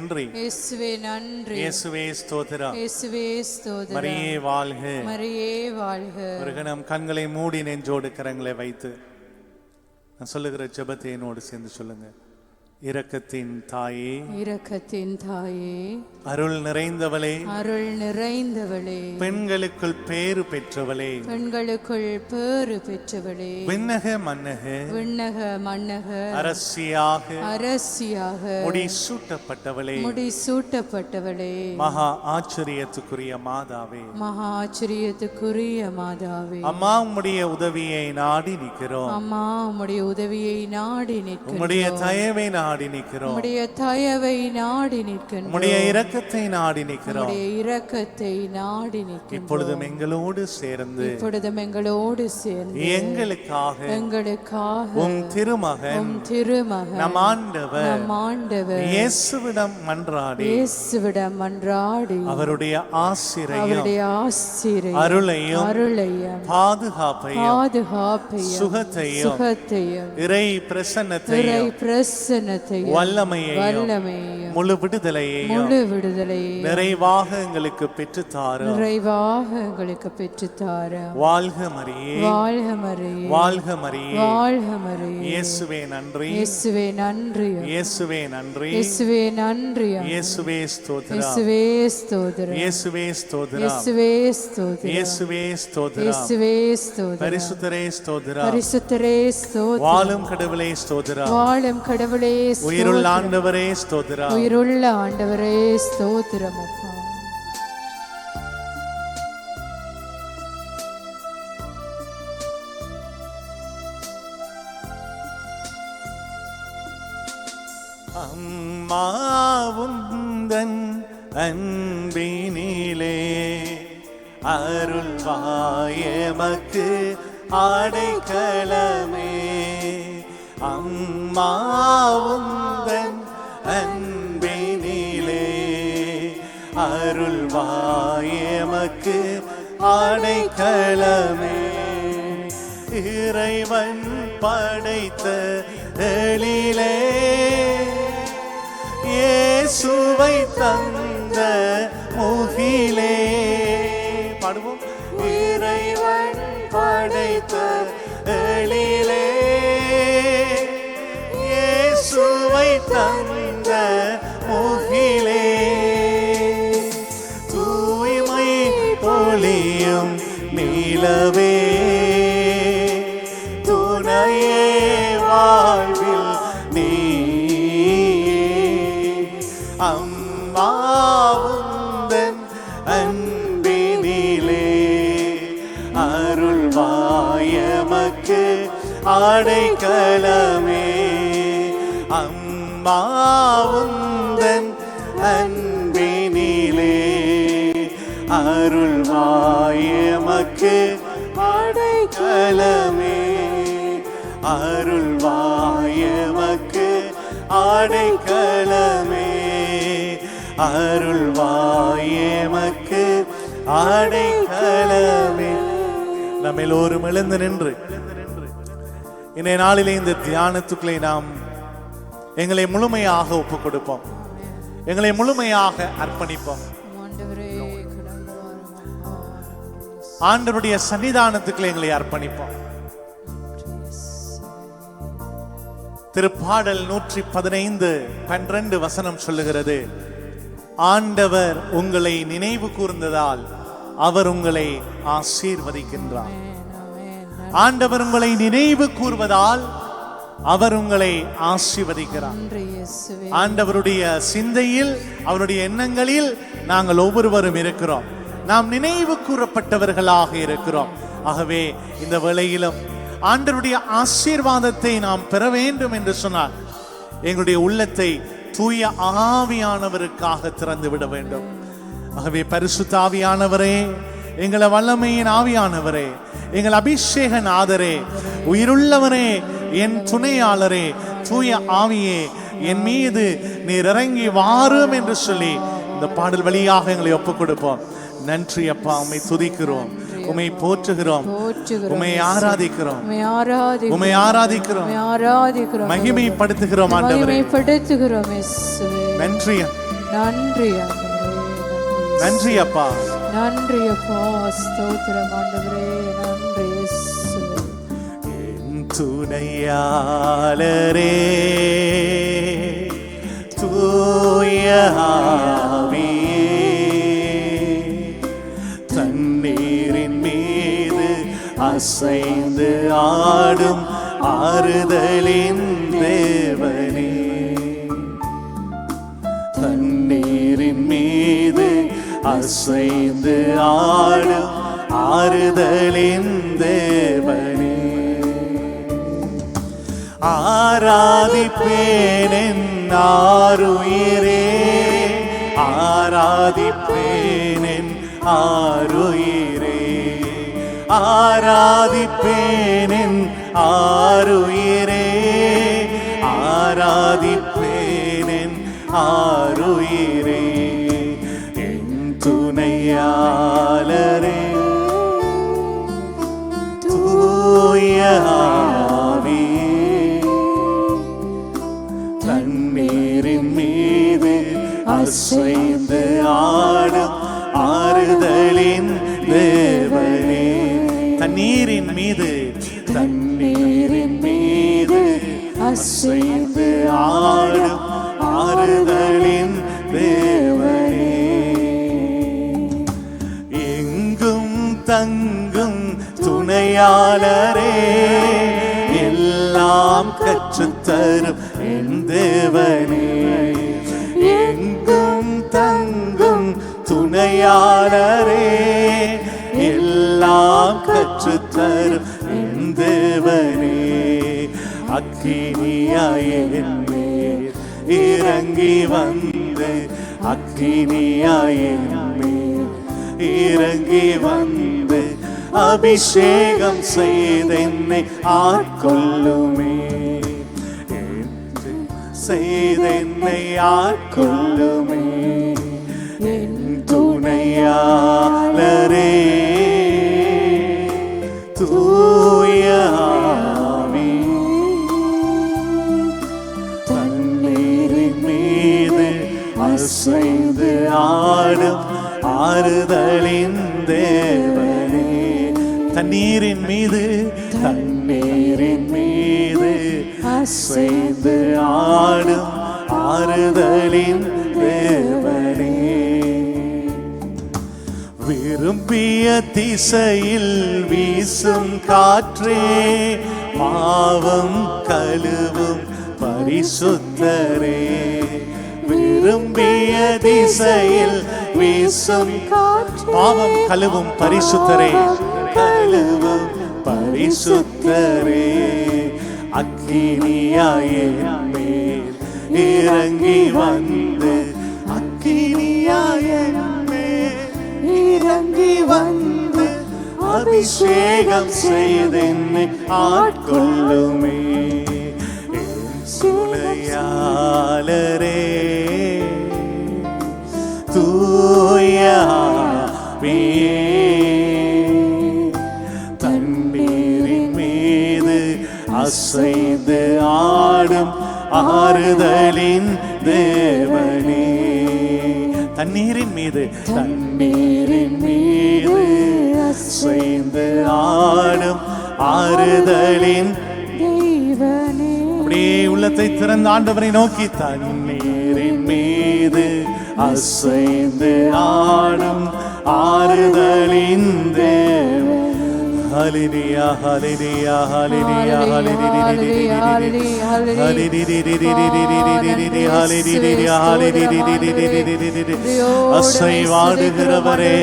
நன்றி, இயேசுவே நன்றி, இயேசுவே ஸ்தோத்திரம், இயேசுவே ஸ்தோத்திரம். மரியே வாழ்க, மரியே வாழ்க. ஒரு கணம் கண்களை மூடி நெஞ்சோடு கரங்களை வைத்து நான் சொல்லுகிற ஜெபத்தை என்னோடு சேர்ந்து சொல்லுங்க. இரக்கத்தின் தாயே, இரக்கத்தின் தாயே, அருள் நிறைந்தவளே, அருள் நிறைந்தவளே, பெண்களுக்குள் பேறு பெற்றவளே, பெண்களுக்குள் பேறு பெற்றவளே, விண்ணக மன்னக, விண்ணக மன்னக, அரசியாக, அரசியாக, முடிசூட்டப்பட்டவளே, முடிசூட்டப்பட்டவளே, மகா ஆச்சரியத்துக்குரிய மாதாவே, மகா ஆச்சரியத்துக்குரிய மாதாவே, அம்மா உம்முடைய உதவியை நாடி நிற்கிறோம். அம்மா உம்முடைய உதவியை நாடி நிற்கிறோம். உம்முடைய தயவை நாடி நிற்கிறோம். உம்முடைய தயவை நாடி நிற்கிறோம். உம்முடைய இரக்கத்தை நாடி நிற்கிறோம். உம்முடைய இரக்கத்தை நாடி நிற்கிறோம். இப்பொழுதும் எங்களோடு சேர்ந்து, இப்பொழுதும் எங்களோடு சேர்ந்து, எங்களுக்காக, எங்களுக்காக உம் திருமகன், உம் திருமகன், நம் ஆண்டவர், நம் ஆண்டவர் இயேசுவிடம் மன்றாடி, இயேசுவிடம் மன்றாடி, அவருடைய ஆசிரையும், அவருடைய ஆசீரையும், அருளையும், அருளையும், பாதுகாப்பையும், பாதுகாப்பையும், சுகத்தையும், சுகத்தையும், இறை பிரசன்னத்தையும், இறை பிரசன்னத்தையும், வல்லமையையும், முழு விடுதலையையும், முழு விடுதலையையும் நிறைவாக எங்களுக்கு பெற்றுத்தாரும். நிறைவாக எங்களுக்கு பெற்றுத்தாரும். வாழ்க மரியே, வாழ்க மரியே, வாழ்க மரியே, வாழ்க மரியே. இயேசுவே நன்றி, இயேசுவே நன்றி, இயேசுவே நன்றி, இயேசுவே நன்றி, இயேசுவே ஸ்தோத்திரம், இயேசுவே ஸ்தோத்திரம், இயேசுவே ஸ்தோத்திரம், இயேசுவே ஸ்தோத்திரம், இயேசுவே ஸ்தோத்திரம், இயேசுவே ஸ்தோத்திரம், பரிசுத்தரே ஸ்தோத்திரம், பரிசுத்தரே ஸ்தோத்திரம், வாழும் கடவுளே ஸ்தோத்திரம், வாழும் கடவுளே ஸ்தோத்திரம், உயிருள்ள ஆண்டவரே ஸ்தோத்திரம், உயிருள்ள ஆண்டவரே ஸ்தோத்திரம். அப்பா அம்மா உந்தன் அன்பினிலே அருள்வாயமக்கு அடைக்கலமே. அம்மா உந்தன் அன்பினிலே அருள்வாயமக்கு அடைக்கலமே. இறைவன் படைத்த எழிலே இயேசுவை தந்த முகிலே. பாடுவோம். இறைவன் படைத்த எழிலே இயேசுவை தந்த முகிலே. தூய்மை பொழியும் நிலவே துணையே வாழ்வில் நீ. அம்மா உந்தன் அன்பினிலே அருள்வாயமக்கு அடைக்கலமே. அம்மா உந்தன் அன்பினிலே அருள்வாயமக்கு அடைக்கலமே. அருள்வாயமக்கு அடைக்கலமே. அருள்வாயமக்கு அடைக்கலமே. நம்ம எல்லோரும் எழுந்து நின்று இன்றைய நாளிலே இந்த தியானத்துக்குள்ளே நாம் எங்களை முழுமையாக ஒப்புக் கொடுப்போம், எங்களை முழுமையாக அர்ப்பணிப்போம். ஆண்டவருடைய சன்னிதானத்துக்குள்ளே எங்களை அர்ப்பணிப்போம். திருப்பாடல் 115:12 வசனம் சொல்லுகிறது, ஆண்டவர் உங்களை நினைவு கூர்ந்ததால் அவர் உங்களை ஆசீர்வதிக்கின்றார். ஆண்டவர் உங்களை நினைவு கூர்வதால் அவர் உங்களை ஆசீர்வதிக்கிறார். ஆண்டவருடைய சிந்தையில், அவருடைய எண்ணங்களில் நாங்கள் ஒவ்வொருவரும் இருக்கிறோம். நாம் நினைவு கூறப்பட்டவர்களாக இருக்கிறோம். ஆகவே இந்த வேளையிலும் ஆண்டவருடைய ஆசீர்வாதத்தை நாம் பெற வேண்டும் என்று சொன்னார் எங்களுடைய உள்ளத்தை தூய ஆவியானவருக்காக திறந்து விட வேண்டும். ஆகவே பரிசுத்த ஆவியானவரே, எங்களை வல்லமையின் ஆவியானவரே, எங்கள் அபிஷேக நாதரே, உயிருள்ளவரே, என் துணையாளரே, தூய ஆவியே, என் மீது நீர் இறங்கி வாரும் என்று சொல்லி இந்த பாடல் வழியாக எங்களை ஒப்புக் கொடுப்போம். நன்றி அப்பா, உம்மை துதிக்கிறோம், உம்மை போற்றுகிறோம், உம்மை ஆராதிக்கிறோம், உம்மை ஆராதிக்கிறோம், மகிமைப்படுத்துகிறோம் ஆண்டவரே. நன்றி. நன்றி ஆண்டவரே, நன்றி அப்பா. நன்றி அப்பா, ஸ்தோத்திரம் ஆண்டவரே, நன்றி இயேசுவே. என் துணையாளரே, தூய ஆவியே, தண்ணீரின் மீது அசைந்து ஆடும் ஆறுதலின் தேவனே, தண்ணீரின் மீது அசைந்து ஆடும் ஆறுதலின் தேவனே, ஆராதிப்பேன் என் ஆருயிரே, ஆராதிப்பேன் என் ஆருயிரே, ஆராதிப்பேன் என் ஆருயிரே, ஆராதிப்பேன் என் ஆருயிரே, என் துணையாளரே, தூய ஆவியே, தண்ணீரின் மீது அசைந்து ஆடும் ஆறுதலின் தேவனே, தண்ணீரின் மீது, தண்ணீரின் மீது அசைந்து ஆடும் ஆறுதலின் தேவனே, எங்கும் தங்கும் துணையாளரே, எல்லாம் கற்றுத்தரும் என் தேவனே, எங்கும் தங்கும் துணையாளரே, எல்லாம் கற்றுத்தரும் என் தேவனே, அக்கினியாய் என் மேல் இறங்கி வந்து, அக்கினியாய் என் மேல் இறங்கி வந்து, அபிஷேகம் செய்தென்னை ஆட்கொள்ளுமே, செய்தென்னை ஆட்கொள்ளுமே, என் துணையாளரே, தூய ஆவியே, தண்ணீரின் மீது அசைந்து ஆடும் ஆறுதலின் தேவனே, தண்ணீரின் மீது, தண்ணீரின் மீது அசைந்து ஆடும் ஆறுதலின் தேவனே, விரும்பிய திசையில் வீசும் காற்றே, பாவம் கழுவும் பரிசுத்தரே, விரும்பிய திசையில் வீசும் பாவம் கழுவும் பரிசுத்தரே, கழுவும் பரிசுத்தரே, அக்கினியாய் என் மேல் இறங்கி வந்து, அக்கினியாய் என் மேல் இறங்கி வந்து, அபிஷேகம் செய்தென்னை ஆட்கொள்ளுமே, துணையாளரே, தூய ஆவியே, தண்ணீரின் மீது அசைந்து ஆடும் ஆறுதலின் தேவனே, தண்ணீரின் மீது, தண்ணீரின் மீது அசைந்து ஆடும் ஆறுதலின் தேவனே, அப்படியே உள்ளத்தை திறந்த ஆண்டவரை நோக்கி, தண்ணீரின் மீது அசைந்து ஆடும் ஆறுதலின் தேவனே, ஹல்லேலூயா ஹல்லேலூயா ஹல்லேலூயா ஹல்லேலூயா ஹல்லேலூயா, அசைவாடுகிறவரே,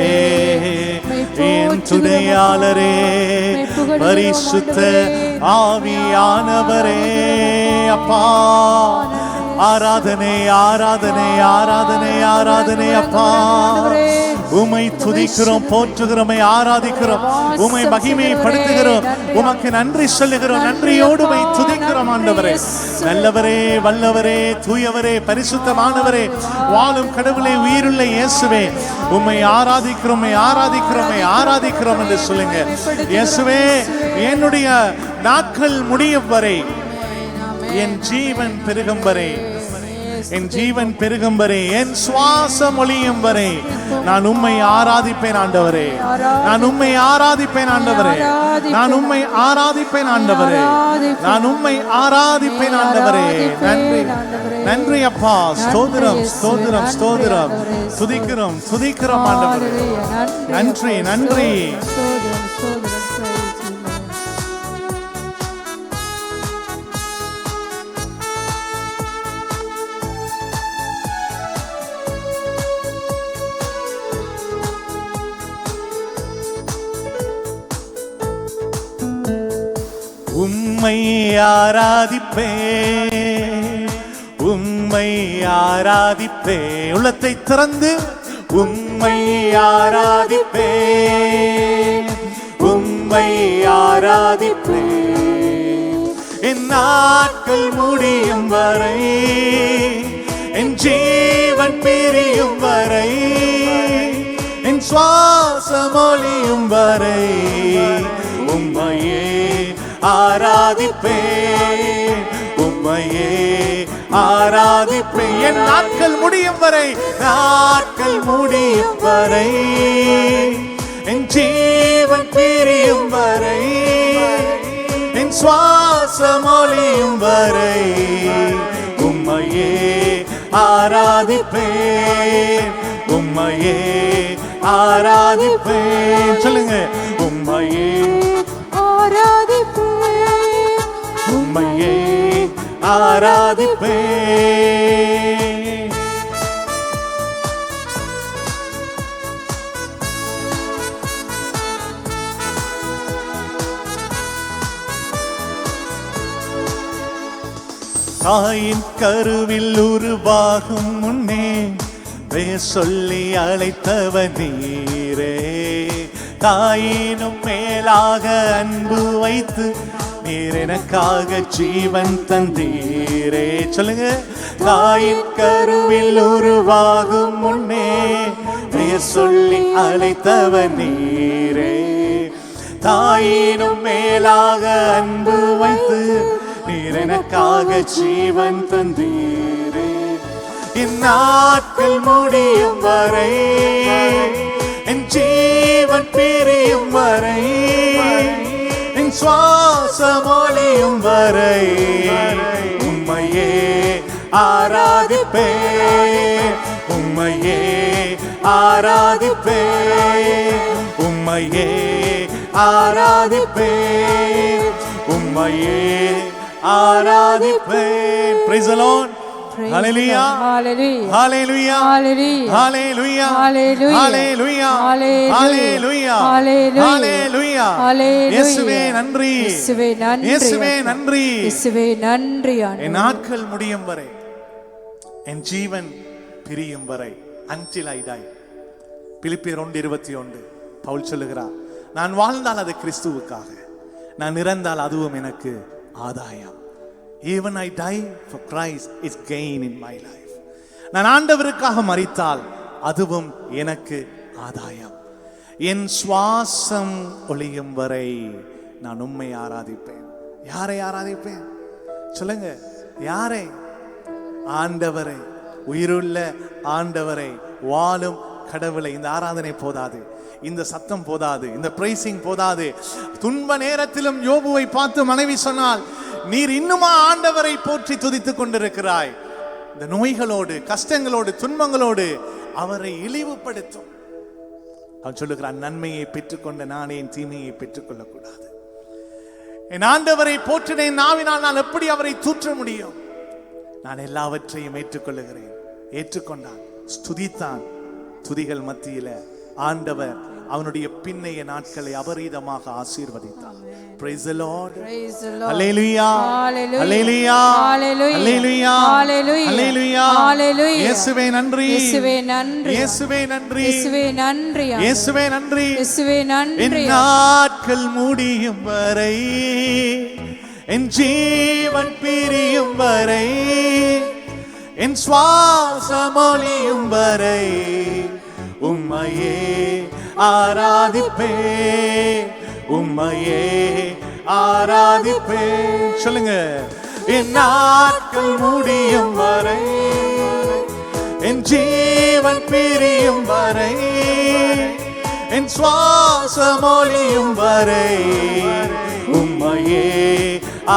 என் துணையாளரே, பரிசுத்த ஆவியானவரே, அப்பா ஆராதனை ஆராதனை ஆராதனை ஆராதனை, அப்பா உம்மை துதிக்கிறோம், போற்றுகிறோம், ஆராதிக்கிறோம், உம்மை மகிமைப்படுத்துகிறோம், உமக்கு நன்றி சொல்லுகிறோம், நன்றியோடு உம்மை துதிக்கிறோம் ஆண்டவரே, நல்லவரே, வல்லவரே, தூயவரே, பரிசுத்தமானவரே, வாழும் கடவுளே, உயிருள்ள இயேசுவே, உம்மை ஆராதிக்கிறோம், ஆராதிக்கிறோம், ஆராதிக்கிறோம் என்று சொல்லுங்க. இயேசுவே, என்னுடைய நாட்கள் முடியும் வரை, என் ஜீவன் பெருகும் வரை என் ஜீவன் பெருகும் வரை, என் சுவாசம் ஒளியும் வரை நான் உம்மை ஆராதிப்பேன் ஆண்டவரே. நான் உம்மை ஆராதிப்பேன் ஆண்டவரே. நான் உம்மை ஆராதிப்பேன் ஆண்டவரே. நான் உம்மை ஆராதிப்பேன் ஆண்டவரே. நன்றி நன்றி அப்பா. ஸ்தோத்திரம் ஸ்தோத்திரம் ஸ்தோத்திரம். துதிக்கிறோம் துதிக்கிறோம் ஆண்டவரே. நன்றி நன்றி. உம்மை ஆராதிப்பேன், உம்மை ஆராதிப்பேன். உள்ளத்தை திறந்து உம்மை ஆராதிப்பேன், உம்மை ஆராதிப்பேன். என் நாட்கள் முடியும் வரை, என் ஜீவன் பிரியும் வரை, என் சுவாசம் ஒளியும் வரை உம்மையே ஆராதிப்பேன், உம்மையே ஆராதிப்பேன். என் நாட்கள் முடியும் வரை, நாட்கள் முடியும் வரை, என் ஜீவன் பிரியும் வரை, என் சுவாசம் ஒளியும் வரை உம்மையே ஆராதிப்பேன், உம்மையே ஆராதிப்பேன். சொல்லுங்க, உம்மையே ஆராதிப்பேன், உம்மையே ஆராதிப்பேன். தாயின் கருவில் உருவாகும் முன்னே பெயர் சொல்லி அழைத்தவ நீரே. தாயினும் மேலாக அன்பு வைத்து நீர் எனக்காக ஜீவன் தந்தீரே. சொல்லுங்க, தாயின் கருவில் உருவாகும் முன்னே பெயர் சொல்லி அழைத்தவ நீரே. தாயினும் மேலாக அன்பு வைத்து நீர் எனக்காக ஜீவன் தந்தீரே. இந்நாட்கள் முடியும் வரை, என் ஜீவன் பிரியும் வரை, என் சுவாசம் ஒளியும் வரை உம்மையே ஆராதிப்பேன், உம்மையே ஆராதிப்பேன், உம்மையே ஆராதிப்பேன், உம்மையே ஆராதிப்பேன். Praise the Lord. Hallelujah. Hallelujah. Hallelujah. Hallelujah. Hallelujah. Hallelujah. Hallelujah. இயேசுவே நன்றி. இயேசுவே நன்றி. இயேசுவே நன்றி. இயேசுவே நன்றி. என் நாட்கள் முடியும் வரை, என் ஜீவன் பிரியும் வரை, until I die. பிலிப்பியர் 1:21 பவுல் சொல்லுகிறார், நான் வாழ்ந்தால் அது கிறிஸ்துவுக்காக, நான் இறந்தால் அதுவும் எனக்கு ஆதாயம். Even I die for Christ is gain in my life. நான் ஆண்டவருக்காக மரித்தால் அதுவும் எனக்கு ஆதாயம். என் சுவாசம் ஒளியும் வரை நான் உம்மை ஆராதிப்பேன். யாரை ஆராதிப்பேன்? சொல்லுங்க, யாரை? ஆண்டவரை, உயிருள்ள ஆண்டவரை, வாழும் கடவுளை. இந்த ஆராதனை போதாது, இந்த சத்தம் போதாது, இந்த பிரைசிங் போதாது. துன்ப நேரத்திலும் யோபுவை பார்த்து மனைவி சொன்னால், நீர் இன்னுமா ஆண்டவரை போற்றி துதித்துக் கொண்டிருக்கிறாய். இந்த நோய்களோடு, கஷ்டங்களோடு, துன்பங்களோடு அவரை இழிவுபடுத்தும். அவன் சொல்லுகிறான், நன்மையை பெற்றுக்கொண்ட நானே என் தீமையை பெற்றுக்கொள்ளக் கூடாது. என் ஆண்டவரை போற்றினேன் நாவினால் நான் எப்படி அவரை தூற்ற முடியும்? நான் எல்லாவற்றையும் ஏற்றுக்கொள்ளுகிறேன். ஏற்றுக்கொண்டான், ஸ்துதித்தான். துதிகள் மத்தியில ஆண்டவர் அவனுடைய பின்னைய நாட்களை அபரீதமாக ஆசீர்வதித்தார். Praise the Lord. Praise the Lord. Hallelujah. Hallelujah. Hallelujah. Hallelujah. Hallelujah. இயேசுவே நன்றி. இயேசுவே நன்றி. இயேசுவே நன்றி. இயேசுவே நன்றி. இயேசுவே நன்றி. இயேசுவே நன்றி. என் நாட்கள் முடியும் வரை, என் ஜீவன் பிரியும் வரை, என் சுவாசம் ஒளியும் வரை உம்மையே ஆராதிப்பேன், உம்மையே ஆராதிப்பேன். சொல்லுங்க, என் நாட்கள் முடியும் வரை, என் ஜீவன் பிரியும் வரை, என் சுவாசம் ஒழியும் வரை உம்மையே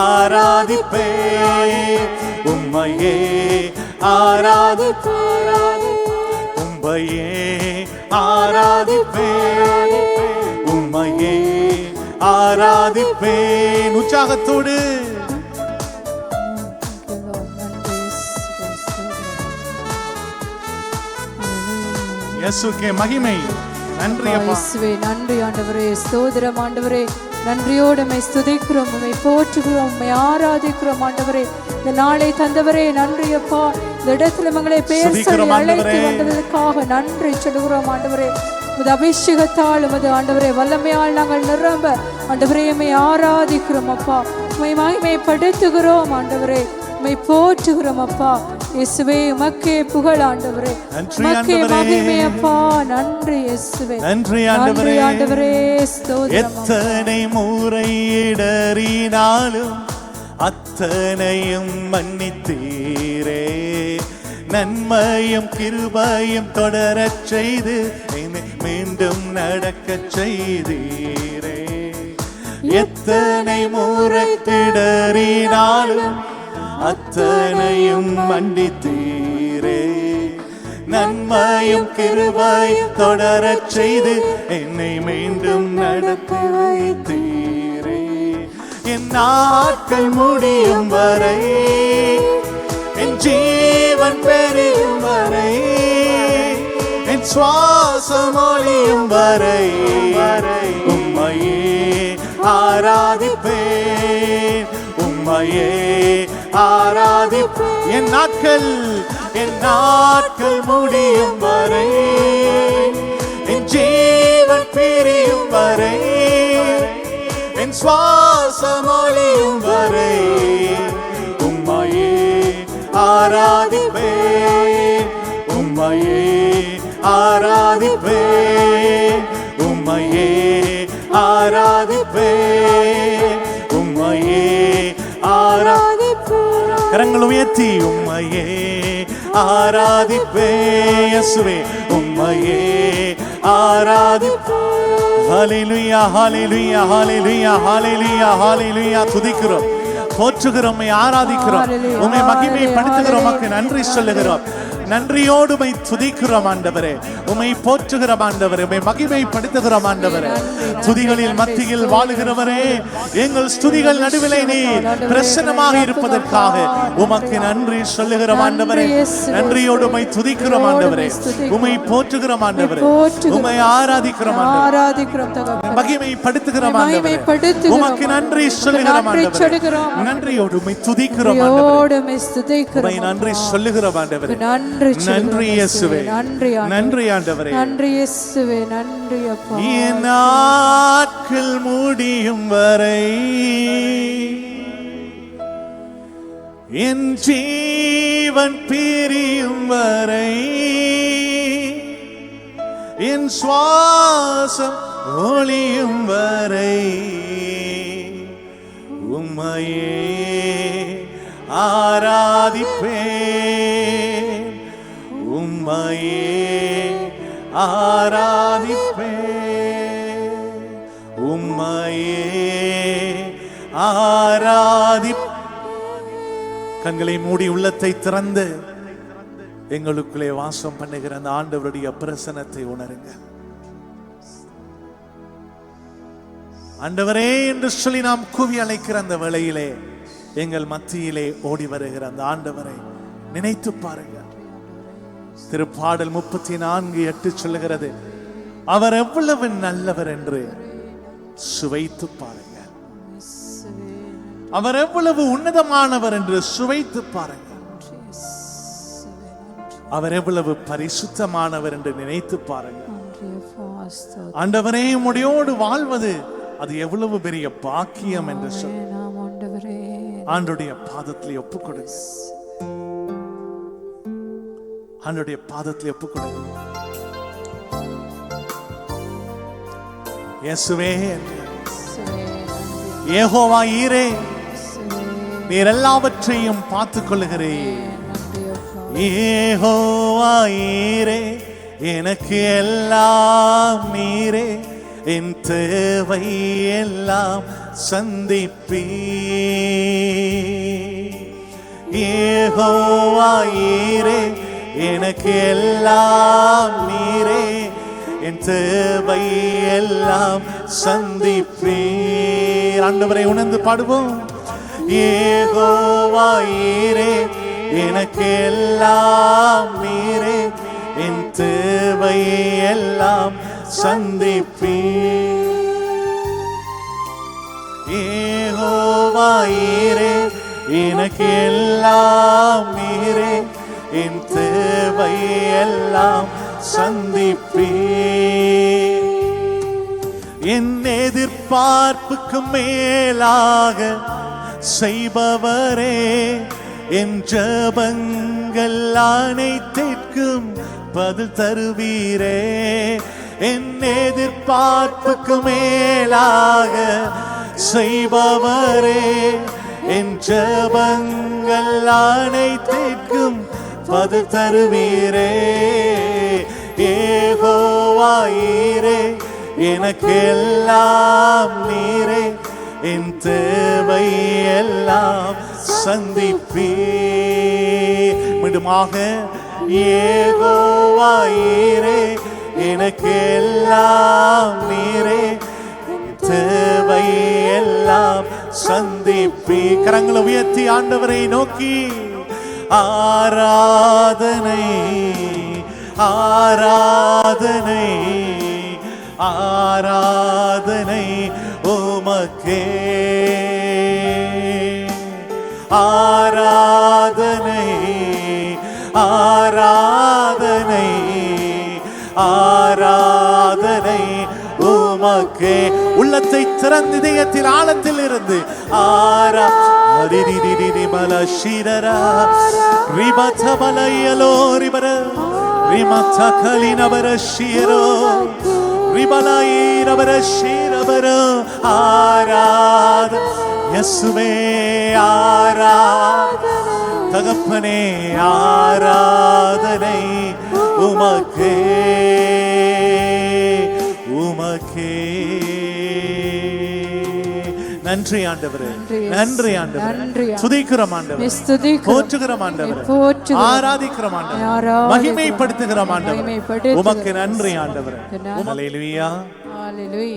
ஆராதிப்பேன், உம்மையே ஆராதிப்பேன், உம்மையே ஆராதிப்பேன், உம்மையே ஆராதிப்பேன். உற்சாகத்தோடு இயேசுவுக்கே மகிமை. நன்றி அப்பா, நன்றி ஆண்டவரே, ஸ்தோத்திரம் ஆண்டவரே. நன்றியோடு உம்மை ஸ்துதிக்கிறோம், உம்மை போற்றுகிறோம், உம்மை ஆராதிக்கிறோம் ஆண்டவரே. இந்த நாளை தந்தவரே நன்றி அப்பா. இந்த இடத்துல மங்களை பேர் சொல்லி அழைத்து வந்ததற்காக நன்றி சொல்லுகிறோம் ஆண்டவரே. உமது அபிஷேகத்தால் உமது ஆண்டவரே வல்லமையால் நாங்கள் நிரம்ப ஆண்டவரே உம்மை ஆராதிக்கிறோம் அப்பா. உம்மை மகிமைப்படுத்துகிறோம் ஆண்டவரே, உம்மை போற்றுகிறோம் அப்பா. இயேசுவே உமக்கே புகழ் ஆண்டவரே, உமக்கே மகிமை அப்பா. நன்றி இயேசுவே, நன்றி ஆண்டவரே. ஸ்தோத்திரம். எத்தனை முறை இடறினாலும் அத்தனையும் மன்னித்தீரே, நன்மையும் கிருபையும் தொடரச் செய்து என்னை மீண்டும் நடக்கச் செய்தீரே. எத்தனை முறை இடறினாலும் அத்தனையும் மன்னித்தீரே, நன்மையும் கிருபையும் தொடரச் செய்து என்னை மீண்டும் நடத்தி வைத்தீரே. என் நாட்கள் முடியும் வரை, என் ஜீவன் பெரியும் வரை, என் சுவாசம் ஒழியும் வரை உம்மையே ஆராதிப்பேன், உம்மையே ஆராதிப்பேன். என் நாட்கள் முடியும் வரை, என் ஜீவன் பிரியும் வரை, என் சுவாசம் ஒழியும் வரை உம்மையே ஆராதிப்பேன், உம்மையே ஆராதிப்பேன், உம்மையே ஆராதிப்பேன், உம்மையே ஆராதிப்பேன். கரங்கள் உயர்த்தி உம்மையே ஆராதிப்பேன் இயேசுவே, உம்மையே ஆராதிப்பேன். ஹல்லேலூயா, ஹல்லேலூயா, ஹல்லேலூயா, ஹல்லேலூயா, ஹல்லேலூயா. துதிக்கிறோம், போற்றுகிறோம், உம்மை ஆராதிக்கிறோம், உம்மை மகிமைப்படுத்துகிறோம், உமக்கு நன்றி சொல்லுகிறோம். நன்றியோடு உம்மை துதிக்கிறோம் ஆண்டவரே, உம்மை போற்றுகிறோம் ஆண்டவரே, உம்மை மகிமைப்படுத்துகிறோம் ஆண்டவரே. துதிகளில் மத்தியில் வாழுகிறவரே, எங்கள் ஸ்துதிகள் நடுவிலே நீர் பிரசன்னமாக இருப்பதற்காக உமக்கு நன்றி சொல்லுகிறோம் ஆண்டவரே. நன்றியோடு உம்மை துதிக்கிறோம் ஆண்டவரே, உம்மை போற்றுகிறோம் ஆண்டவரே, உம்மை ஆராதிக்கிறோம் ஆண்டவரே, மகிமைப்படுத்துகிறோம் ஆண்டவரே, உமக்கு நன்றி சொல்லுகிறோம் ஆண்டவரே. நன்றியோடு உம்மை துதிக்கிறோம் ஆண்டவரே, உம்மை நன்றி சொல்லுகிறோம் ஆண்டவரே. நன்றி இயேசுவே, நன்றி ஆண்டவரே, நன்றி இயேசுவே, நன்றி அப்பா. என் நாட்கள் முடியும் வரை, என் ஜீவன் பிரியும் வரை, என் சுவாசம் ஒழியும் வரை உம்மையே ஆராதிப்பேன், உம்மையே ஆராதிப்பேன், உம்மையே கண்களை மூடி உள்ளத்தை திறந்து எங்களுக்குள்ளே வாசம் பண்ணுகிற அந்த ஆண்டவருடைய பிரசன்னத்தை உணருங்க. ஆண்டவரே என்று சொல்லி நாம் கூவி அழைக்கிற அந்த வேளையிலே எங்கள் மத்தியிலே ஓடி வருகிற அந்த ஆண்டவரை நினைத்து பாருங்க. திருப்பாடல் 34:8 சொல்லுகிறது, அவர் எவ்வளவு நல்லவர் என்று சுவைத்து பாருங்க. அவர் எவ்வளவு உன்னதமானவர் என்று சுவைத்து பாருங்க. அவர் எவ்வளவு பரிசுத்தமானவர் என்று நினைத்து பாருங்க. ஆண்டவரே உம்முடையோடு வாழ்வது அது எவ்வளவு பெரிய பாக்கியம் என்று சொல்லி ஆண்டவருடைய பாதத்திலே ஒப்புக் கொடுங்க. ஆண்டவருடைய பாதத்திலே ஒப்புக் கொடுங்க. இயேசுவே, யெகோவா ஈரே, நீர் எல்லாவற்றையும் பார்த்துக் கொள்ளுகிறீர். யெகோவாயீரே எனக்கு எல்லாம் நீரே என் தேவை எல்லாம் சந்திப்பீ யெகோவாயீரே எனக்கு எல்லாம் நீரே என் தேவை எல்லாம் சந்திப்பீர் ஆண்டவரை உணர்ந்து பாடுவோம் யெகோவாயீரே எனக்கு எல்லாம் நீரே என் தேவை எல்லாம் சந்திப்பீர் யெகோவாயீரே எனக்கு எல்லாம் நீரே என் தேவை எல்லாம் சந்திப்பீர் என் எதிர்பார்ப்புக்கு மேலாக செய்பவரே என் ஜெபங்கள் அனைத்திற்கும் பதில் தருவீரே என் எதிர்பார்ப்புக்கு மேலாக செய்பவரே என் ஜெபங்கள் அனைத்திற்கும் பதில் தருவீரே யெகோவாயீரே எனக்கு எல்லாம் நீரே என் தேவை எல்லாம் சந்திப்பீர் மீண்டுமாக யெகோவாயீரே எனக்கு எல்லாம் நீரே தேவை எல்லாம் சந்திப்பீர் கரங்களை உயர்த்தி ஆண்டவரை நோக்கி ஆராதனை ஆராதனை ஆராதனை உமக்கே ஆராதனை ஆராதனை ஆராதனை உமக்கே உள்ளத்தை திறந்து இதயத்தில் ஆழத்தில் இருந்து ஆராதிரிமலஷிரரா ரிபதமலையலோ ரிபர ரிமதகலினபரஷிரோ ரிபலாயிரபரஷிரபரோ ஆராத இயேசுவே ஆராதனை தகப்பனே ஆராதனை உமக்கே உமக்கே நன்றி ஆண்டவரே நன்றி ஆண்டவரே துதிக்கிறோம் ஆண்டவரே போற்றுகிறோம் ஆண்டவரே ஆராதிக்கிறோம் ஆண்டவரே மகிமைப்படுத்துகிறோம் ஆண்டவரே உமக்கு நன்றி ஆண்டவரே ஹல்லேலூயா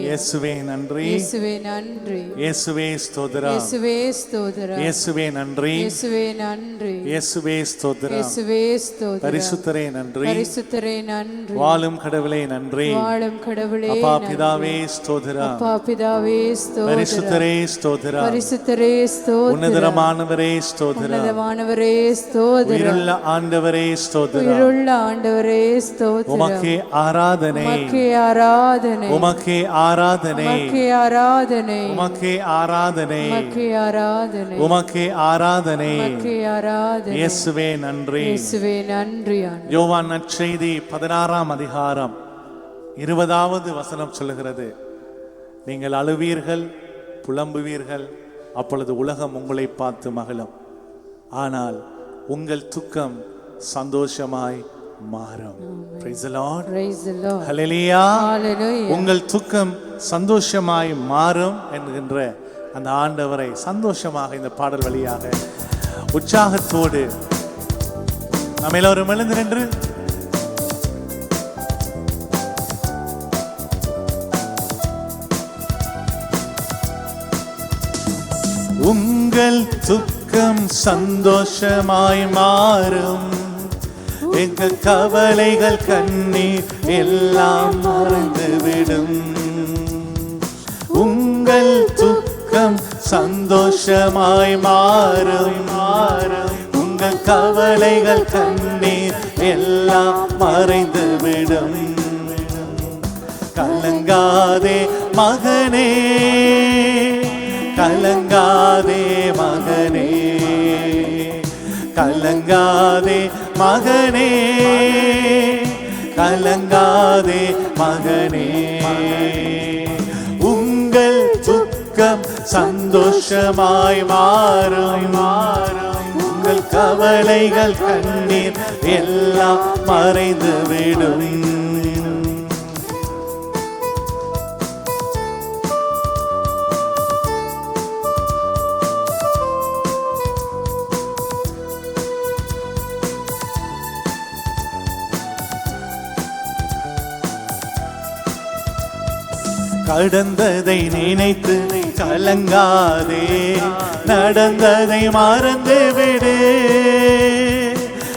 இயேசுவே நன்றி இயேசுவே நன்றி இயேசுவே ஸ்தோத்திரம் இயேசுவே ஸ்தோத்திரம் இயேசுவே நன்றி இயேசுவே நன்றி இயேசுவே ஸ்தோத்திரம் இயேசுவே ஸ்தோத்திரம் பரிசுத்தரே நன்றி பரிசுத்தரே நன்றி வாழும் கடவுளே நன்றி வாழும் கடவுளே அப்பா பிதாவே ஸ்தோத்திரம் அப்பா பிதாவே ஸ்தோத்திரம் பரிசுத்தரே ஸ்தோத்திரம் பரிசுத்தரே ஸ்தோத்திரம் உன்னதமானவரே ஸ்தோத்திரம் உன்னதமானவரே ஸ்தோத்திரம் உயிருள்ள ஆண்டவரே ஸ்தோத்திரம் உயிருள்ள ஆண்டவரே ஸ்தோத்திரம் உமக்கே ஆராதனை உமக்கே ஆராதனை உமக்கே ஆராதனை உமக்கே ஆராதனை உமக்கே ஆராதனை உமக்கே ஆராதனை உமக்கே ஆராதனை உமக்கே ஆராதனை இயேசுவே நன்றி இயேசுவே நன்றி ஆண்டவரே யோவான் நற்செய்தி 16ஆம் அதிகாரம் 20வது வசனம் சொல்லுகிறது நீங்கள் அழுவீர்கள் புலம்புவீர்கள் அப்பொழுது உலகம் உங்களை பார்த்து மகிழும் ஆனால் உங்கள் துக்கம் சந்தோஷமாய் மாறும் Praise the Lord. Praise the Lord. Hallelujah. Hallelujah. உங்கள் துக்கம் சந்தோஷமாய் மாறும் என்கின்ற அந்த ஆண்டவரை சந்தோஷமாக இந்த பாடல் வழியாக உற்சாகத்தோடு நாம் எல்லோரும் எழுந்து நின்று உங்கள் துக்கம் சந்தோஷமாய் மாறும் எங்கள் கவலைகள் கண்ணீர் எல்லாம் மறைந்துவிடும் உங்கள் துக்கம் சந்தோஷமாய் மாறும் உங்கள் கவலைகள் கண்ணீர் எல்லாம் மறைந்துவிடும் கலங்காதே மகனே கலங்காதே மகனே கலங்காதே மகனே கலங்காதே மகனே உங்கள் துக்கம் சந்தோஷமாய் மாறும் உங்கள் கவலைகள் கண்ணீர் எல்லாம் மறைந்து விடும். கடந்ததை நினைத்து கலங்காதே, நடந்ததை மறந்து விடு.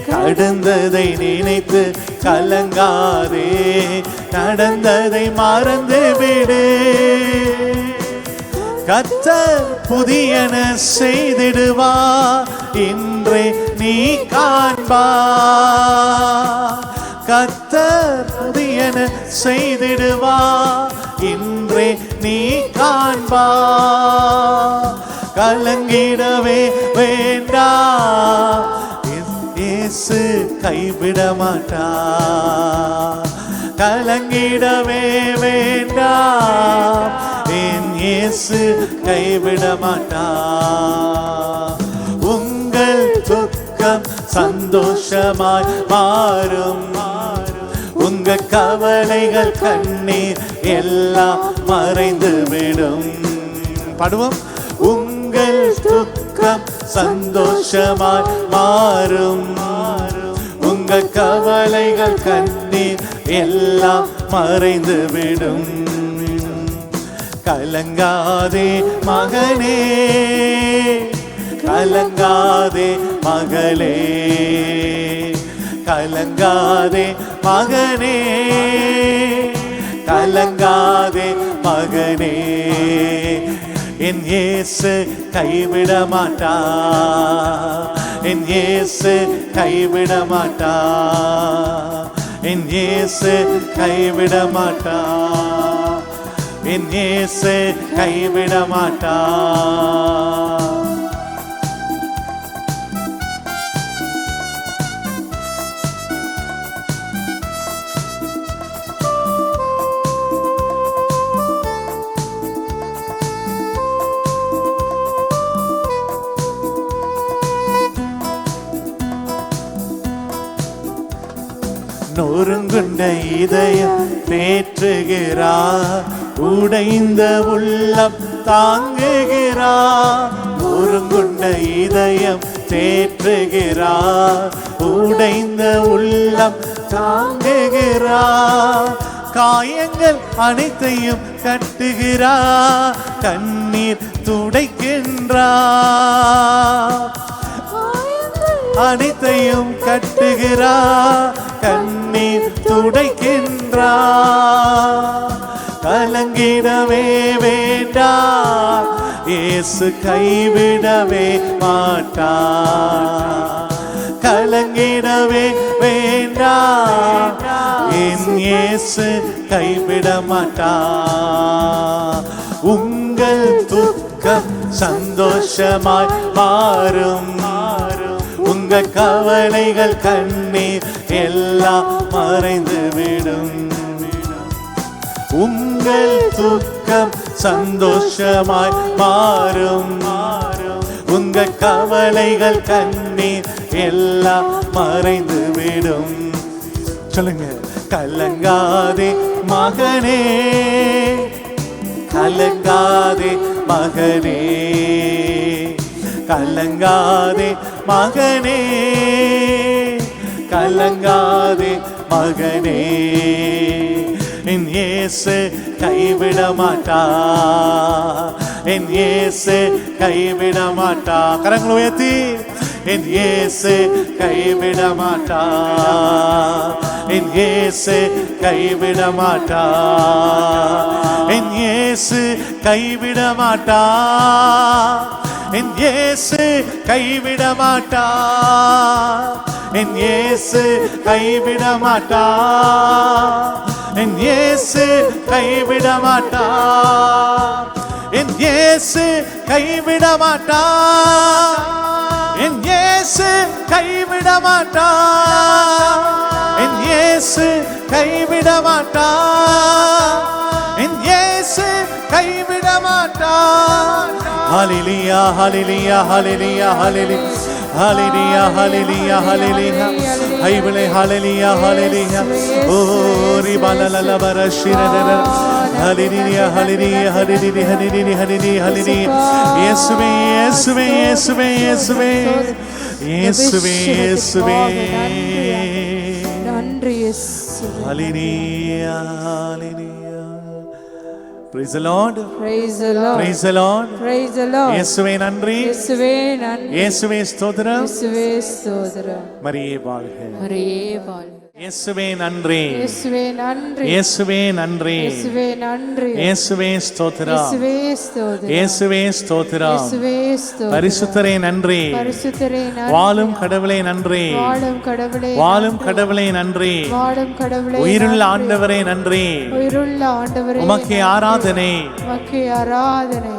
கடந்ததை நினைத்து கலங்காதே, நடந்ததை மறந்து விடு. கர்த்தர் புதியன செய்திடுவார், இன்றே நீ காண்பார். கர்த்தர் புதியன செய்திடுவார், இன்றே நீ காண்பார். கலங்கிடவே வேண்டாம், இயேசு கைவிட மாட்டார். கலங்கிடவே வேண்டாம், என் இயேசு கைவிட மாட்டார். உங்கள் துக்கம் சந்தோஷமாய் மாறும், உங்க கவலைகள் கண்ணீர் எல்லாம் மறைந்து விடும். பாடுவோம். உங்கள் துக்கம் சந்தோஷமாய் மாறும், உங்க கவலைகள் கண்ணீர் எல்லாம் மறைந்து விடும். கலங்காதே மகனே, கலங்காதே மகளே, கலங்காதே மகனே, கலங்காதே மகனே. என் இயேசு கைவிட மாட்டார், என் இயேசு கைவிட மாட்டார், என் இயேசு கைவிட மாட்டார், என் இயேசு கைவிட மாட்டார். நொறுங்குண்ட இதயம் தேற்றுகிறார், உடைந்த உள்ளம் தாங்குகிறார். நொறுங்குண்ட இதயம் தேற்றுகிறார், உடைந்த உள்ளம் தாங்குகிறார். காயங்கள் அனைத்தையும் கட்டுகிறார், கண்ணீர் துடைக்கின்றார். அனைத்தையும் கட்டுகிறார், கண்ணீர் துடைக்கின்றார். கலங்கிடவே வேண்டாம், இயேசு கைவிடவே மாட்டார். கலங்கிடவே வேண்டாம், என் இயேசு கைவிட மாட்டார். உங்கள் துக்கம் சந்தோஷமாய் மாறும், உங்க கவலைகள் கண்ணீர் எல்லாம் மறைந்து விடும். உங்கள் துக்கம் சந்தோஷமாய் மாறும், உங்க கவலைகள் கண்ணீர் எல்லாம் மறைந்து விடும். சொல்லுங்க. கலங்காதே மகனே, கலங்காதே மகனே, கலங்காதே மகனே, கலங்காதே மகனே. என் இயேசு கைவிட மாட்டார், என் இயேசு கைவிட மாட்டார். கரங்களை உயர்த்தி. என் இயேசு கைவிட மாட்டார், என் இயேசு கைவிட மாட்டார், என் இயேசு கைவிட மாட்டார், என் இயேசு கைவிட மாட்டார், என் இயேசு கைவிட மாட்டார், என் இயேசு கைவிட மாட்டார், என் இயேசு கைவிட மாட்டார், என் இயேசு கைவிட மாட்டார், என் இயேசு கைவிட மாட்டார், என் இயேசு கைவிட மாட்டார். ஹல்லேலூயா ஹல்லேலூயா ஹல்லேலூயா ஹல்லேலூயா Hallelujah, hallelujah, hallelujah. Haibale, hallelujah, hallelujah. Oh, ribalala barashira. Hallelujah, hallelujah, hallelujah, hallelujah, hallelujah, hallelujah. Yeswe, Yeswe, Yeswe, Yeswe. Yeswe, Yeswe. நன்றி இயேசுவே. Hallelujah, hallelujah. Praise the Lord. Praise the Lord. Praise the Lord. Praise the Lord. இயேசுவே நன்றி. இயேசுவே நன்றி. இயேசுவே ஸ்தோத்திரம். இயேசுவே ஸ்தோத்திரம். மரியே வாழ்க. மரியே வாழ்க. இயேசுவே நன்றி. இயேசுவே நன்றி. இயேசுவே நன்றி. இயேசுவே நன்றி. இயேசுவே ஸ்தோத்திரம். இயேசுவே ஸ்தோத்திரம். இயேசுவே ஸ்தோத்திரம். இயேசுவே ஸ்தோத்திரம். பரிசுத்தரே நன்றி. பரிசுத்தரே நன்றி. வாழும் கடவுளே நன்றி. வாழும் கடவுளே. வாழும் கடவுளே நன்றி. வாழும் கடவுளே. உயிருள்ள ஆண்டவரே நன்றி. உயிருள்ள ஆண்டவரே உமக்கே ஆராதனை. உமக்கே ஆராதனை.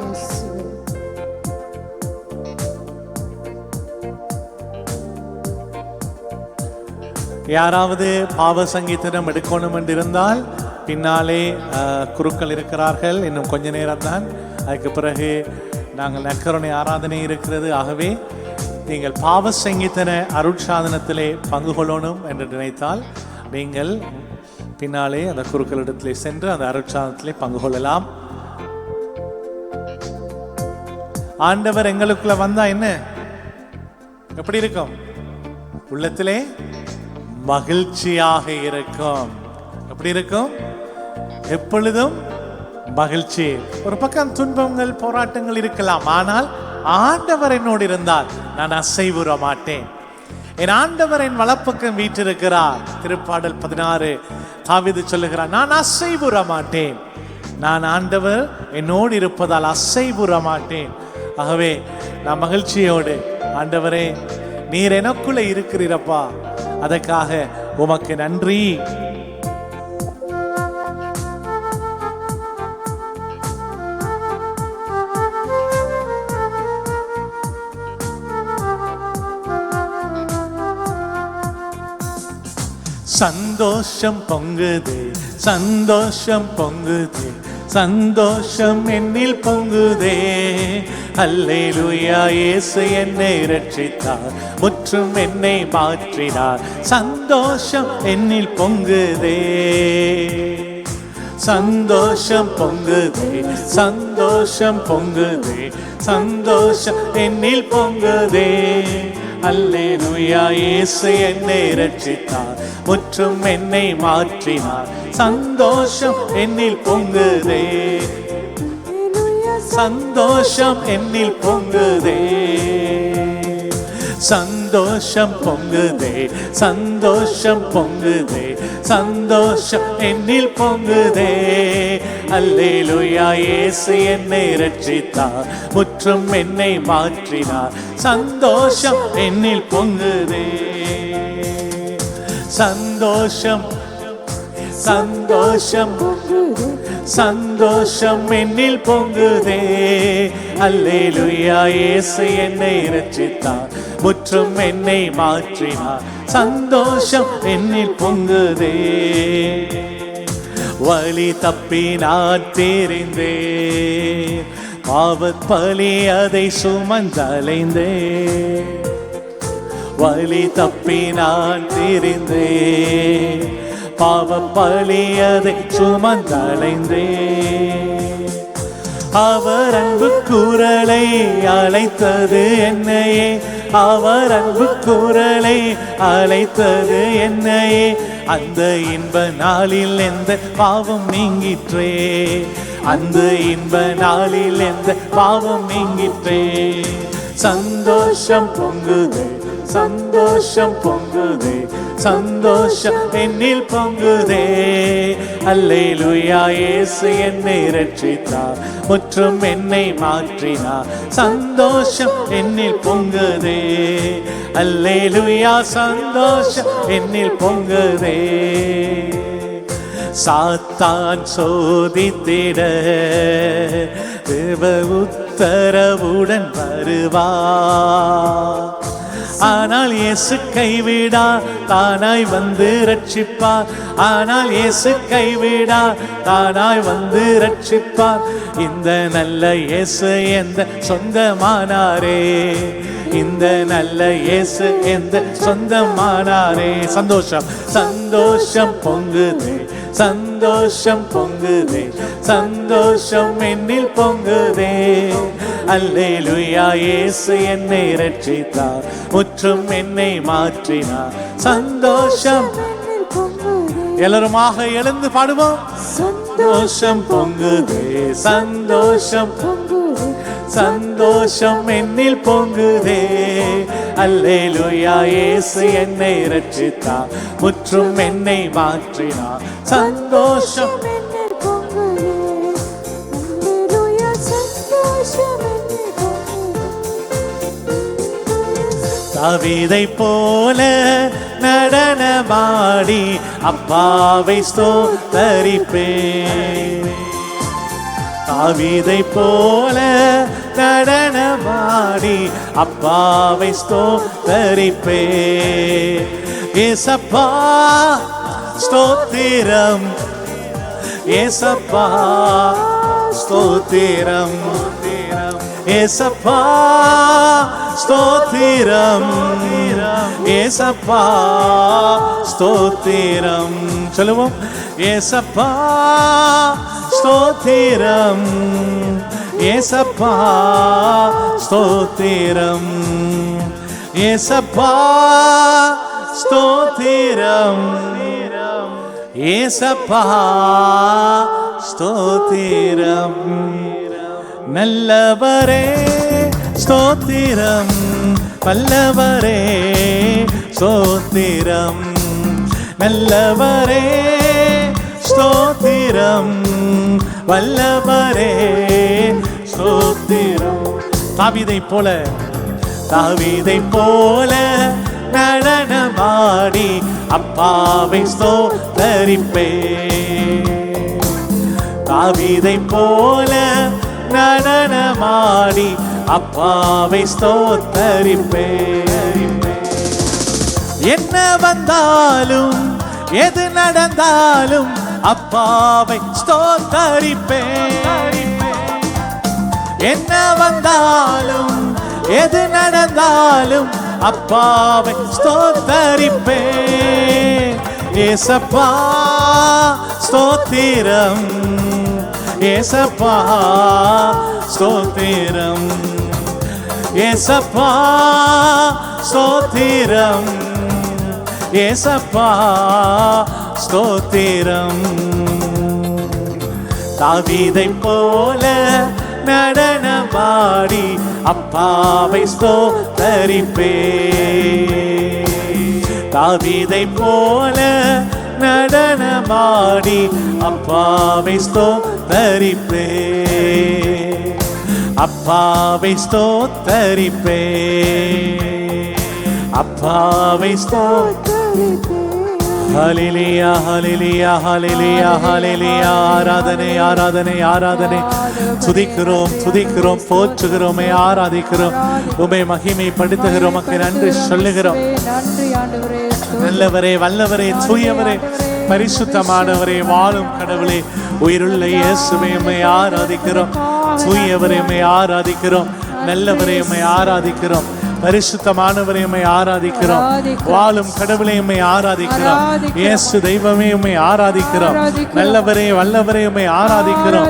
யாராவது பாவ சங்கீதம் எடுக்கணும் என்று இருந்தால் பின்னாலே குருக்கள் இருக்கிறார்கள். இன்னும் கொஞ்ச நேரம் தான், அதுக்கு பிறகு நாங்கள் நற்கருணை ஆராதனை இருக்கிறது. ஆகவே நீங்கள் பாவ சங்கீதன அருட்சாதனத்திலே பங்கு கொள்ளணும் என்று நினைத்தால் நீங்கள் பின்னாலே அந்த குருக்களிடத்திலே சென்று அந்த அருட்சாதனத்திலே பங்கு கொள்ளலாம். ஆண்டவர் எங்களுக்குள்ள வந்தா என்ன எப்படி இருக்கும்? உள்ளத்திலே மகிழ்ச்சியாக இருக்கும். எப்படி இருக்கும்? எப்பொழுதும் மகிழ்ச்சி. ஒரு பக்கம் துன்பங்கள் போராட்டங்கள் இருக்கலாம், ஆனால் ஆண்டவர் என்னோடு இருந்தால் நான் அசைவுற மாட்டேன். என் ஆண்டவர் என் வலப்பக்கம் வீற்றிருக்கிறார். திருப்பாடல் 16 தாவீது சொல்லுகிறார், நான் அசைவுற மாட்டேன். நான் ஆண்டவர் என்னோடு இருப்பதால் அசைவுற மாட்டேன். ஆகவே நான் மகிழ்ச்சியோடு, ஆண்டவரே நீர் எனக்குள்ள இருக்கிறீரப்பா, அதற்காக உமக்கு நன்றி. சந்தோஷம் பொங்குதே, சந்தோஷம் பொங்குதே, சந்தோஷம் என்னில் பொங்குதே. அல்லேலூயா, இயேசு என்னை இரட்சித்தார், முற்றும் என்னை மாற்றினார். சந்தோஷம் என்னில் பொங்குதே, சந்தோஷம் பொங்குதே, சந்தோஷம் பொங்குதே, சந்தோஷம் என்னில் பொங்குதே. அல்லேலூயா, இயேசு என்னை இரட்சித்தார், முற்றும் என்னை மாற்றினார். சந்தோஷம் என்னில் பொங்குதே, சந்தோஷம் என்னில் பொங்குதே, சந்தோஷம் பொங்குதே, சந்தோஷம் பொங்குதே, சந்தோஷம் என்னில் பொங்குதே. அல்லேலூயா, இயேசு என்னை இரட்சித்தார், முற்றும் என்னை மாற்றினார். சந்தோஷம் என்னில் பொங்குதே, சந்தோஷம், சந்தோஷம், சந்தோஷம் என்னில் பொங்குதே. அல்லேலூயா, இயேசு என்னை இரட்சித்தார், முற்றும் என்னை மாற்றினார். சந்தோஷம் என்னில் பொங்குதே. வழி தப்பி நான் தெரிந்தேன், பாவத் பலி அதை சுமந்தலைந்தேன். வழி தப்பி நான் தெரிந்தேன், பாவப் பலி அதை சுமந்தலைந்தேன். அவர் அன்பு குரலை அழைத்தது என்னையே, அவர் அன்பு குரலை அழைத்தது என்னையே. அந்த இன்ப நாளில் எந்த பாவம் நீங்கிற்றே, அந்த இன்ப நாளில் எந்த பாவம் நீங்கிற்றே. சந்தோஷம் பொங்குதே, சந்தோஷம் பொங்குதே, சந்தோஷம் என்னில் பொங்குதே. அல்லேலூயா, இயேசு என்னை இரட்சித்தார், முற்றும் என்னை மாற்றினார். சந்தோஷம் என்னில் பொங்குதே. அல்லேலூயா, சந்தோஷம் என்னில் பொங்குதே. சாத்தான் சோதித்திட தேவ உத்தரவுடன் வருவார். ஆனால் இயேசு கைவிடா, தானாய் வந்து ரட்சிப்பார். ஆனால் இயேசு கைவிடா, தானாய் வந்து ரட்சிப்பார். இந்த நல்ல இயேசு எந்த சொந்தமானாரே, இந்த நல்ல இயேசு எந்த சொந்தமானாரே. சந்தோஷம் சந்தோஷம் பொங்குதே, சந்தோஷம் பொங்குதே, சந்தோஷம் என்னில் பொங்குதே. அல்லேலூயா, இயேசு என்னை இரட்சித்தார், முற்றும் என்னை மாற்றினார். சந்தோஷம் எல்லாருமாக எழுந்து பாடுவோம். சந்தோஷம் பொங்குதே, சந்தோஷம் சந்தோஷம் என்னில் பொங்குதே. அல்லேலூயா, இயேசு என்னை இரட்சித்தார், முற்றும் என்னை மாற்றினார். சந்தோஷம் தாவீதை போல நடனமாடி அப்பாவை ஸ்தோத்தரிப்பேன். தாவீதை போல நடனமாடி அப்பாவை ஸ்தோத்தரிப்பேன். ஏசப்பா ஸ்தோத்திரம், ஏசப்பா ஸ்தோத்திரம், ஏசப்பா ஸ்தோத்திரம், ஏசப்பா ஸ்தோத்திரம். சொல்லுவோம். ஏசப்பா ஸ்தோத்திரம், ஏசப்பா ஸ்தோத்திரம், ஏசப்பா ஸ்தோத்திரம், ஏசப்பா ஸ்தோத்திரம். நல்லவரே ஸ்தோத்திரம், வல்லவரே ஸ்தோத்திரம், நல்லவரே ஸ்தோத்திரம், வல்லவரே ஸ்தோத்திரம். தாவீதை போல, தாவீதை போல நடனமாடி அப்பாவை ஸ்தோத்தரிப்பேன். தாவீதை போல நடனமாடி அப்பாவை ஸ்தோத்தரிப்பேன். என்ன வந்தாலும் எது நடந்தாலும் அப்பாவை ஸ்தோத்தரிப்பேன். என்ன வந்தாலும் எது நடந்தாலும் அப்பாவை ஸ்தோத்தரிப்பேன். ஏசப்பா ஸ்தோத்திரம், ஏசப்பா ஸ்தோத்திரம், ஏசப்பா ஸ்தோத்திரம், ஏசப்பா ஸ்தோத்திரம். தாவீதை போல நடனமாடி அப்பாவை ஸ்தோத்தரிப்பேன். தாவீதை போல நடனமாடி அப்பாவை ஸ்தோத்தரிப்பேன். அப்பாவை ஸ்தோத்தரிப்பேன், அப்பாவை ஸ்தோத்தரிப்பேன். ஹல்லேலூயா, ஹல்லேலூயா, ஹல்லேலூயா, ஹல்லேலூயா. ஆராதனை, ஆராதனை, ஆராதனை. துதிக்கிறோம், துதிக்கிறோம், போற்றுகிறோம், ஆராதிக்கிறோம், உம்மை மகிமைப்படுத்துகிறோம், உமக்கு நன்றி சொல்லுகிறோம். நல்லவரே, வல்லவரே, தூயவரே, பரிசுத்தமானவரே, வாழும் கடவுளே, உயிருள்ள இயேசுவே, உம்மை ஆராதிக்கிறோம். தூயவரே, உம்மை ஆராதிக்கிறோம். நல்லவரே, உம்மை ஆராதிக்கிறோம். பரிசுத்தமானவரே, உம்மை ஆராதிக்கிறோம். வாழும் கடவுளே, உம்மை ஆராதிக்கிறோம். இயேசு தெய்வமே, உம்மை ஆராதிக்கிறோம். நல்லவரே, வல்லவரே, உம்மை ஆராதிக்கிறோம்.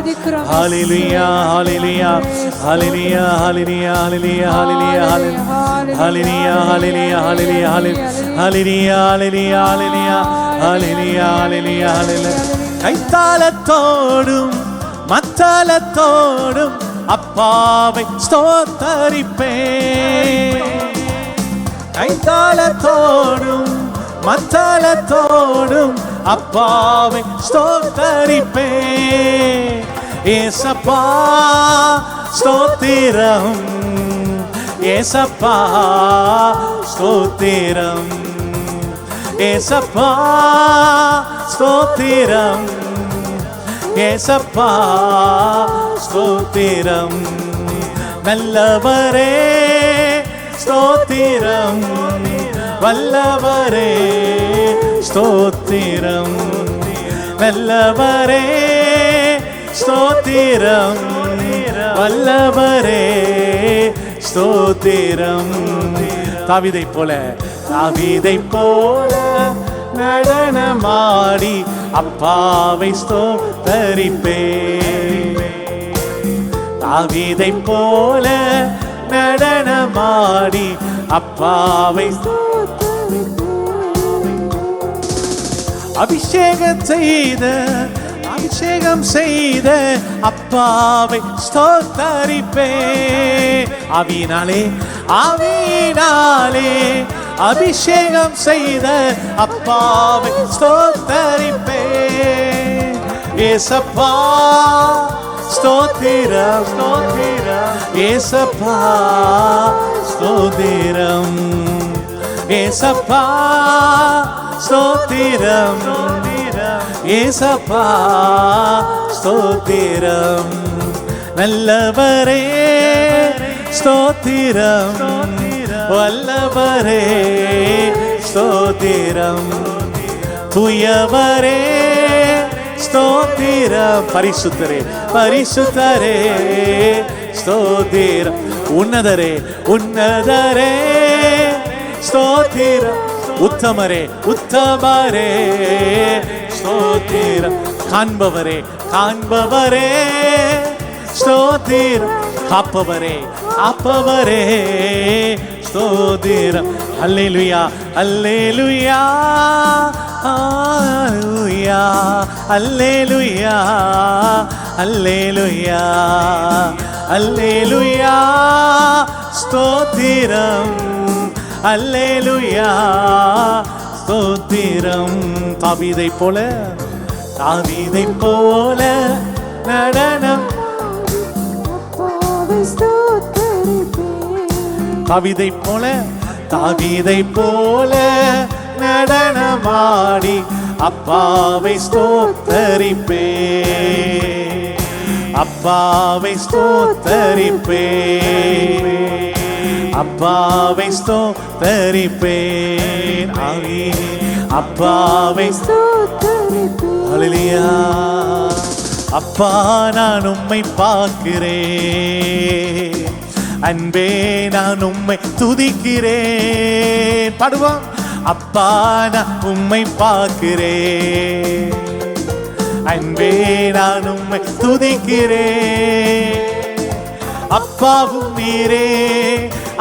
ஹல்லேலூயா, ஹல்லேலூயா, ஹல்லேலூயா, ஹல்லேலூயா, ஹல்லேலூயா, ஹல்லேலூயா, ஹல்லேலூயா, ஹல்லேலூயா, ஹல்லேலூயா, ஹல்லேலூயா, ஹல்லேலூயா, ஹல்லேலூயா, ஹல்லேலூயா, ஹல்லேலூயா. கைத்தாளத்தோடும் மத்தாளத்தோடும் அப்பாவை ஸ்தோத்தரிப்பேன். கைத்தாளத்தோடும் மத்தாளத்தோடும் அப்பாவை ஸ்தோத்தரிப்பேன். ஏசப்பா ஸ்தோத்திரம், ஏசப்பா ஸ்தோத்திரம், ஏசப்பா ஸ்தோத்திரம், ஏசப்பா ஸ்தோத்திரம். நல்லவரே ஸ்தோத்திரம், வல்லவரே ஸ்தோத்திரம், நல்லவரே ஸ்தோத்திரம், வல்லவரே ஸ்தோத்திரம். தாவீதை போல நடனமாடி அப்பாவை ஸ்தோத்தரிப்பே. தாவீதை போல நடனமாடி அப்பாவை அபிஷேகம் செய்த அப்பாவை ஸ்தோத்தரிப்பே. ஆவியினாலே அபிஷேகம் செய்த அப்பாவை ஸ்தோத்தரிப்பே. ஏசப்பா ஸ்தோத்திரம், ஏசப்பா ஸ்தோத்திரம், ஏசப்பா ஸ்தோத்திரம், ஏசப்பா ஸ்தோத்திரம். நல்லவரே ஸ்தோத்திரம், வல்லவரே ஸ்தோத்திரம், தூயவரே ஸ்தோத்திரம், பரிசுத்தரே ஸ்தோத்திரம், உன்னதரே ஸ்தோத்திரம், உத்தமரே ஸ்தோத்திரம், காண்பவரே ஸ்தோத்திரம், காப்பவரே ஸ்தோத்திரம். அல்லேலூயா அல்லேலூயா அல்லேலூயா அல்லேலூயா அல்லேலூயா அல்லேலூயா ஸ்தோத்திரம், அல்லேலூயா ஸ்தோத்திரம். தாவீதை போல நடனம், தாவீதை போல நடனமாடி அப்பாவை ஸ்தோத்தரிப்பே. அப்பாவை ஸ்தோத்தரிப்பேன். அப்பாவை ஹல்லேலூயா. அப்பா நான் உம்மை பார்க்கிறேன், அன்பே நான் உம்மை துதிக்கிறேன். பாடுவோம். அப்பா நான் உம்மை பார்க்கிறேன், அன்பே நான் உம்மை துதிக்கிறேன். அப்பாவும் நீரே,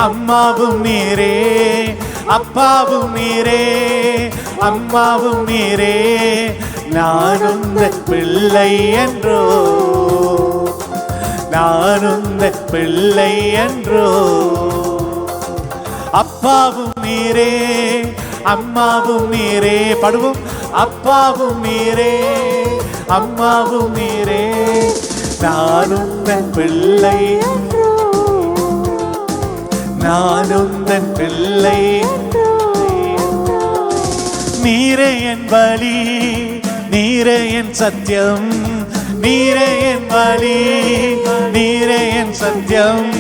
அம்மாவும் நீரே, அப்பாவும் நீரே, அம்மாவும் நீரே. நான் உந்தன் பிள்ளை என்றோ, நான் உந்தன் பிள்ளை என்றோ. அப்பாவும் நீரே, அம்மாவும் நீரே. பாடுவோம். அப்பாவும் நீரே, அம்மாவும் நீரே. நான் உந்தன் பிள்ளை, நான் உந்தன் பிள்ளை. நீரே என் வழி, நீரே என் சத்தியம், நீரே என் வழி, நீரே என் சத்தியம்,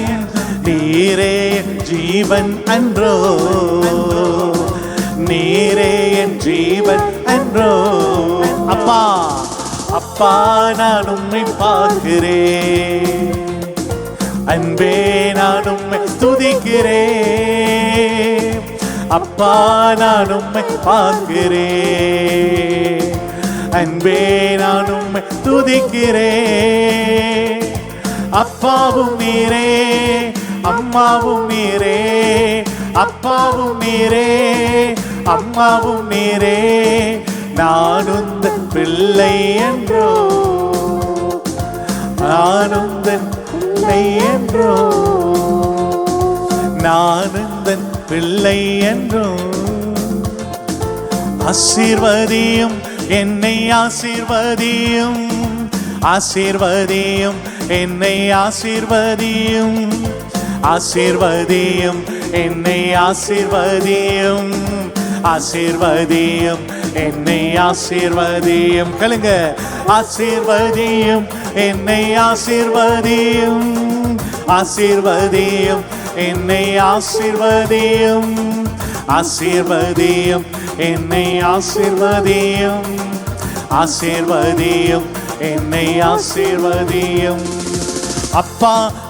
நீரே என் ஜீவன் அன்றோ, நீரே என் ஜீவன் அன்றோ. அப்பா அப்பா நான் உம்மை பார்க்கிறேன், அன்பே நான் உம்மை துதிக்கிறேன். அப்பா நான் உம்மை பார்க்கிறேன், அன்பே நான் உம்மை துதிக்கிறேன். அப்பாவும் நீரே, அம்மாவும் நீரே, அப்பாவும் நீரே, அம்மாவும் நீரே. நான் உந்தன் பிள்ளை என்றோ, நான் உந்தன் பிள்ளை என்றோ, நான் உந்தன் பிள்ளை என்றோ. ஆசீர்வதியும் என்னை ஆசீர்வதியும், ஆசீர்வதியும் என்னை ஆசீர்வதியும், ஆசீர்வதியும் என்னை ஆசீர்வதியும், ஆசீர்வதியும் என்னை ஆசீர்வதியும். கேளுங்க. ஆசீர்வதியும் என்னை ஆசீர்வதியும், ஆசீர்வதியும் என்னை ஆசீர்வதியும், ஆசீர்வதியும் என்னை ஆசீர்வதியும், ஆசீர்வதியும் என்னை ஆசீர்வதியும். அப்பா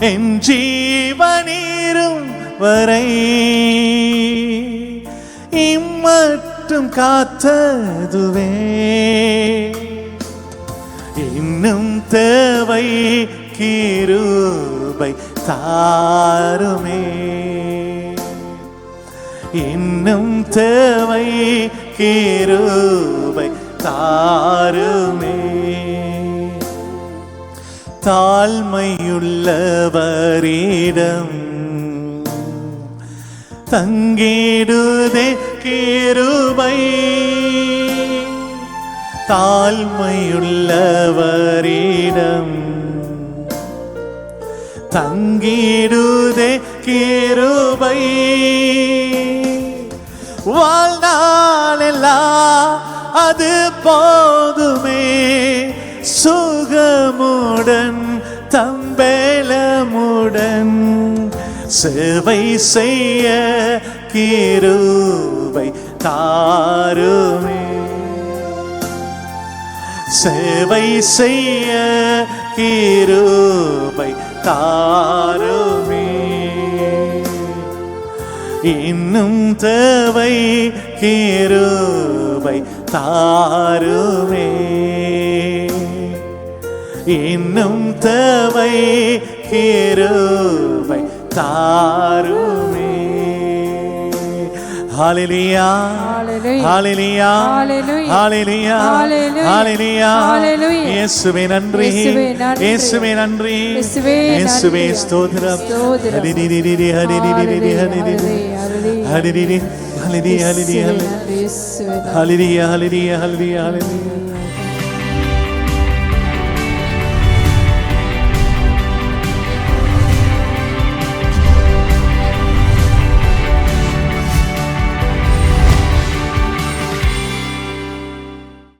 என் ஜீவனீரும் வரை இம்மட்டும் காத்ததுவே இன்னும் தேவை கிருபை தாருமே இன்னும் தேவை கிருபை தாருமே தாழ்மையுள்ளவரிடம் தங்கிடுதே கிருபை தாழ்மையுள்ளவரிடம் தங்கிடுதே கிருபை வாழ்நாளெல்லாம் அது போதுமே சுகமுடன் தம்பேலமுடன் சேவை செய்ய கிருபை தாருமே சேவை செய்ய கிருபை தாருமே இன்னும் தேவை கிருபை தாருமே இன்னும் தேவை கிருபை தாருமே ஹalleluya ஹalleluya ஹalleluya ஹalleluya இயேசுவே நன்றி இயேசுவே நன்றி இயேசுவே ஸ்தோத்திரம் ஹalleluya ஹalleluya ஹalleluya ஹalleluya ஹalleluya ஹalleluya ஹalleluya ஹalleluya